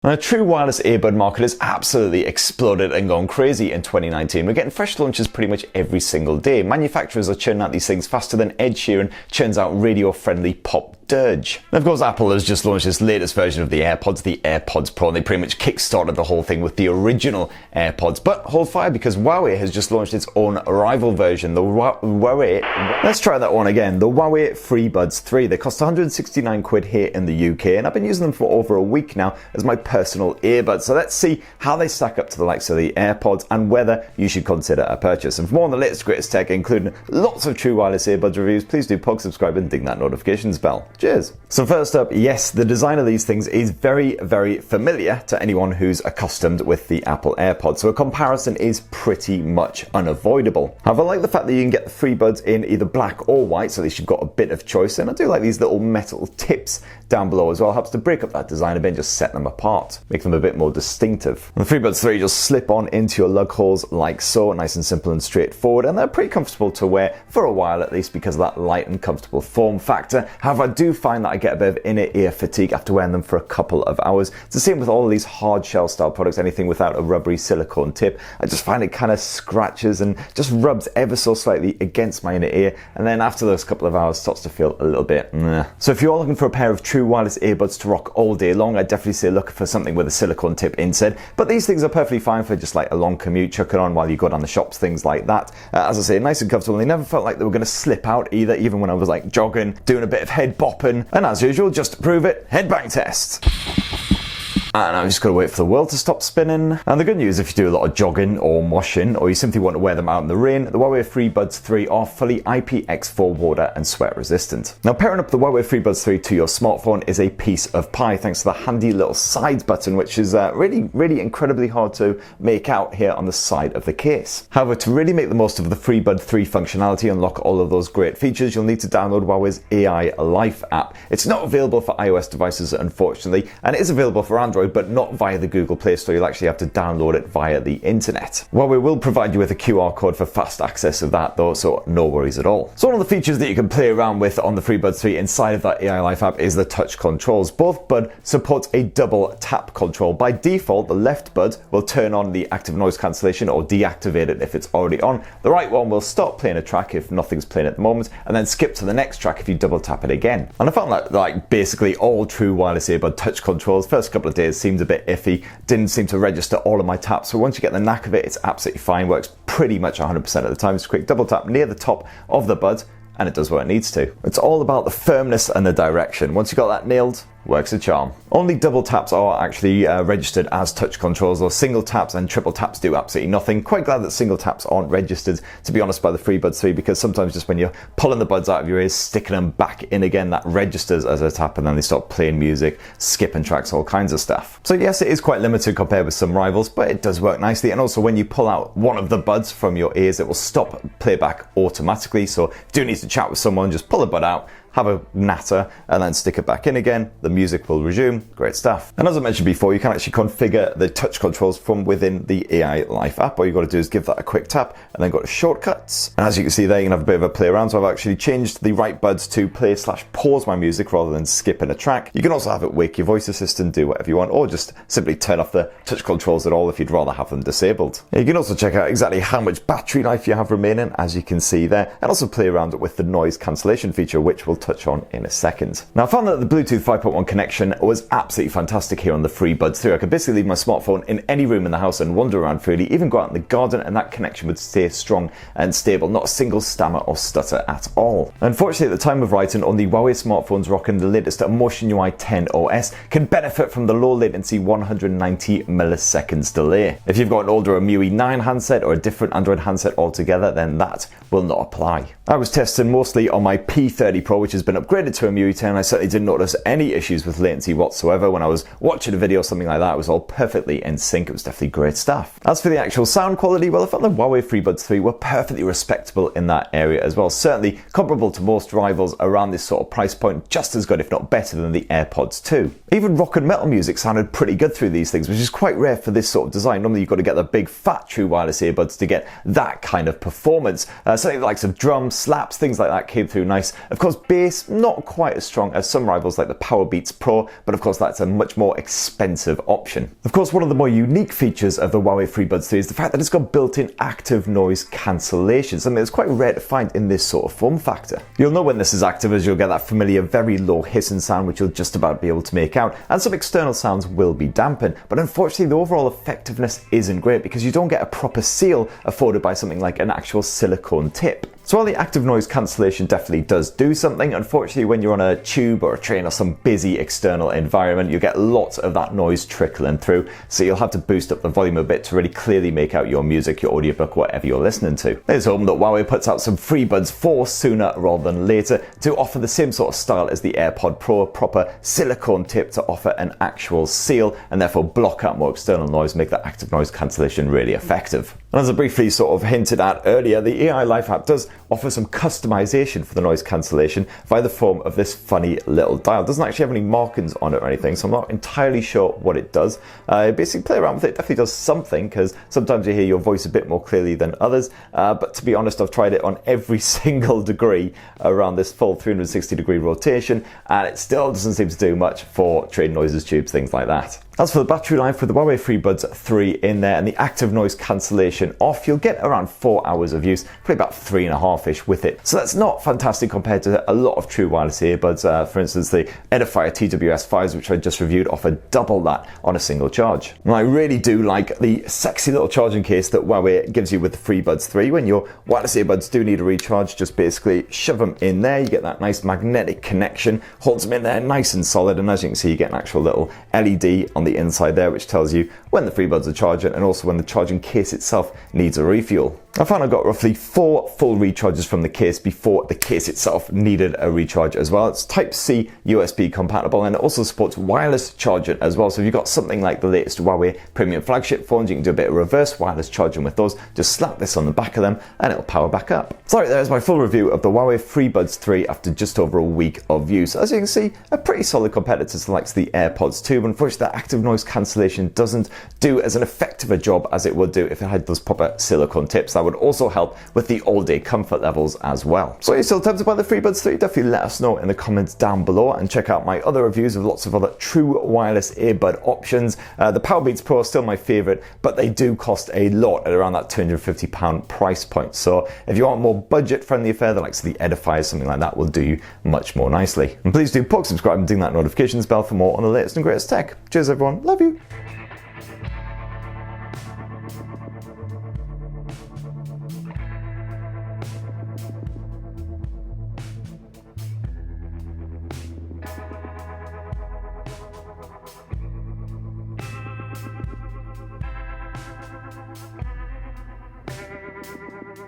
Now, the true wireless earbud market has absolutely exploded and gone crazy in 2019. We're getting fresh launches pretty much every single day. Manufacturers are churning out these things faster than Ed Sheeran churns out radio-friendly pop dirge. And of course, Apple has just launched this latest version of the AirPods, the AirPods Pro, and they pretty much kickstarted the whole thing with the original AirPods. But hold fire, because Huawei has just launched its own rival version, the Huawei... Let's try that one again. The Huawei Freebuds 3. They cost 169 quid here in the UK, and I've been using them for over a week now as my personal earbuds. So let's see how they stack up to the likes of the AirPods and whether you should consider a purchase. And for more on the latest greatest tech, including lots of true wireless earbuds reviews, please do subscribe and ding that notifications bell. Cheers. So first up, yes, the design of these things is very, very familiar to anyone who's accustomed with the Apple AirPods, so a comparison is pretty much unavoidable. However, I like the fact that you can get the FreeBuds in either black or white, so at least you've got a bit of choice, and I do like these little metal tips down below as well. It helps to break up that design a bit and just set them apart, make them a bit more distinctive. And the FreeBuds 3 just slip on into your lug holes like so, nice and simple and straightforward, and they're pretty comfortable to wear for a while at least because of that light and comfortable form factor. However, I do find that I get a bit of inner ear fatigue after wearing them for a couple of hours. It's the same with all of these hard shell style products, anything without a rubbery silicone tip. I just find it kind of scratches and just rubs ever so slightly against my inner ear, and then after those couple of hours starts to feel a little bit meh. So if you're looking for a pair of true wireless earbuds to rock all day long, I'd definitely say look for something with a silicone tip instead, but these things are perfectly fine for just like a long commute, chuck it on while you go down the shops, things like that. As I say, nice and comfortable. They never felt like they were going to slip out either, even when I was like jogging, doing a bit of head bopping. And as usual, just to prove it, headbang test. And I've just got to wait for the world to stop spinning. And the good news, if you do a lot of jogging or moshing, or you simply want to wear them out in the rain, the Huawei Freebuds 3 are fully IPX4 water and sweat resistant. Now, pairing up the Huawei Freebuds 3 to your smartphone is a piece of pie thanks to the handy little side button, which is really incredibly hard to make out here on the side of the case. However, to really make the most of the Freebud 3 functionality and unlock all of those great features, you'll need to download Huawei's AI Life app. It's not available for iOS devices, unfortunately, and it is available for Android, but not via the Google Play Store. You'll actually have to download it via the internet. Huawei will provide you with a QR code for fast access of that though, so no worries at all. So one of the features that you can play around with on the Freebuds 3 inside of that AI Life app is the touch controls. Both bud supports a double tap control. By default, the left bud will turn on the active noise cancellation or deactivate it if it's already on. The right one will stop playing a track if nothing's playing at the moment, and then skip to the next track if you double tap it again. And I found that like basically all true wireless earbud touch controls, first couple of days seemed a bit iffy, didn't seem to register all of my taps, so once you get the knack of it, it's absolutely fine, works pretty much 100% of the time. It's a quick double tap near the top of the bud and it does what it needs to. It's all about the firmness and the direction. Once you got that nailed, works a charm. Only double taps are actually registered as touch controls, or single taps and triple taps do absolutely nothing. Quite glad that single taps aren't registered, to be honest, by the Freebuds 3, because sometimes just when you're pulling the buds out of your ears, sticking them back in again, that registers as a tap and then they start playing music, skipping tracks, all kinds of stuff. So yes, it is quite limited compared with some rivals, but it does work nicely. And also when you pull out one of the buds from your ears, it will stop playback automatically. So if you do need to chat with someone, just pull the bud out, have a natter, and then stick it back in again. The music will resume. Great stuff. And as I mentioned before, you can actually configure the touch controls from within the AI Life app. All you've got to do is give that a quick tap and then go to shortcuts. And as you can see there, you can have a bit of a play around. So I've actually changed the right buds to play/pause my music rather than skipping a track. You can also have it wake your voice assistant, do whatever you want, or just simply turn off the touch controls at all if you'd rather have them disabled. You can also check out exactly how much battery life you have remaining, as you can see there, and also play around with the noise cancellation feature, which we'll touch on in a second. Now, I found that the Bluetooth 5.1 connection was absolutely fantastic here on the Freebuds 3. I could basically leave my smartphone in any room in the house and wander around freely, even go out in the garden, and that connection would stay strong and stable, not a single stammer or stutter at all. Unfortunately, at the time of writing, only Huawei smartphones rocking the latest Motion UI 10 OS can benefit from the low latency 190 milliseconds delay. If you've got an older MIUI 9 handset or a different Android handset altogether, then that will not apply. I was testing mostly on my P30 Pro, which has been upgraded to a MIUI 10. I certainly didn't notice any issues with latency whatsoever. When I was watching a video or something like that, it was all perfectly in sync. It was definitely great stuff. As for the actual sound quality, well, I felt the Huawei Freebuds 3 were perfectly respectable in that area as well. Certainly comparable to most rivals around this sort of price point, just as good if not better than the AirPods 2. Even rock and metal music sounded pretty good through these things, which is quite rare for this sort of design. Normally you've got to get the big fat true wireless earbuds to get that kind of performance. Certainly the likes of drums, slaps, things like that came through nice. Of course, bass, not quite as strong as some rivals like the AirPods Pro, but of course that's a much more expensive option. Of course, one of the more unique features of the Huawei Freebuds 3 is the fact that it's got built-in active noise cancellation, something that's quite rare to find in this sort of form factor. You'll know when this is active as you'll get that familiar very low hissing sound which you'll just about be able to make out, and some external sounds will be dampened, but unfortunately the overall effectiveness isn't great because you don't get a proper seal afforded by something like an actual silicone tip. So while the active noise cancellation definitely does do something, unfortunately when you're on a tube or a train or some busy external environment, you get lots of that noise trickling through, so you'll have to boost up the volume a bit to really clearly make out your music, your audiobook, whatever you're listening to. Let's hope that Huawei puts out some Freebuds 4 sooner rather than later to offer the same sort of style as the AirPod Pro, a proper silicone tip to offer an actual seal and therefore block out more external noise, make that active noise cancellation really effective. And as I briefly sort of hinted at earlier, the AI Life app does offer some customization for the noise cancellation via the form of this funny little dial. It doesn't actually have any markings on it or anything, so I'm not entirely sure what it does. Basically play around with it, definitely does something, because sometimes you hear your voice a bit more clearly than others, but to be honest, I've tried it on every single degree around this full 360-degree rotation, and it still doesn't seem to do much for train noises, tubes, things like that. As for the battery life, with the Huawei Freebuds 3 in there and the active noise cancellation off, you'll get around 4 hours of use, probably about 3.5-ish with it. So that's not fantastic compared to a lot of true wireless earbuds. For instance, the Edifier TWS 5s, which I just reviewed, offer double that on a single charge. And I really do like the sexy little charging case that Huawei gives you with the Freebuds 3. When your wireless earbuds do need a recharge, just basically shove them in there. You get that nice magnetic connection, holds them in there nice and solid, and as you can see, you get an actual little LED on the inside there which tells you when the Freebuds are charging and also when the charging case itself needs a refuel. I found I got roughly 4 full recharges from the case before the case itself needed a recharge as well. It's Type-C USB compatible and it also supports wireless charging as well. So if you've got something like the latest Huawei premium flagship phones, you can do a bit of reverse wireless charging with those. Just slap this on the back of them and it'll power back up. So there's my full review of the Huawei Freebuds 3 after just over a week of use. As you can see, a pretty solid competitor to the likes of the AirPods 2, but unfortunately that active noise cancellation doesn't do as an effective a job as it would do if it had those proper silicone tips. That would also help with the all-day comfort levels as well. So if you're still tempted by the Freebuds 3, definitely let us know in the comments down below and check out my other reviews of lots of other true wireless earbud options. The AirPods Pro are still my favourite, but they do cost a lot at around that £250 price point. So if you want a more budget-friendly affair, the likes of the Edifier, something like that will do you much more nicely. And please do poke, subscribe and ding that notifications bell for more on the latest and greatest tech. Cheers everyone, love you!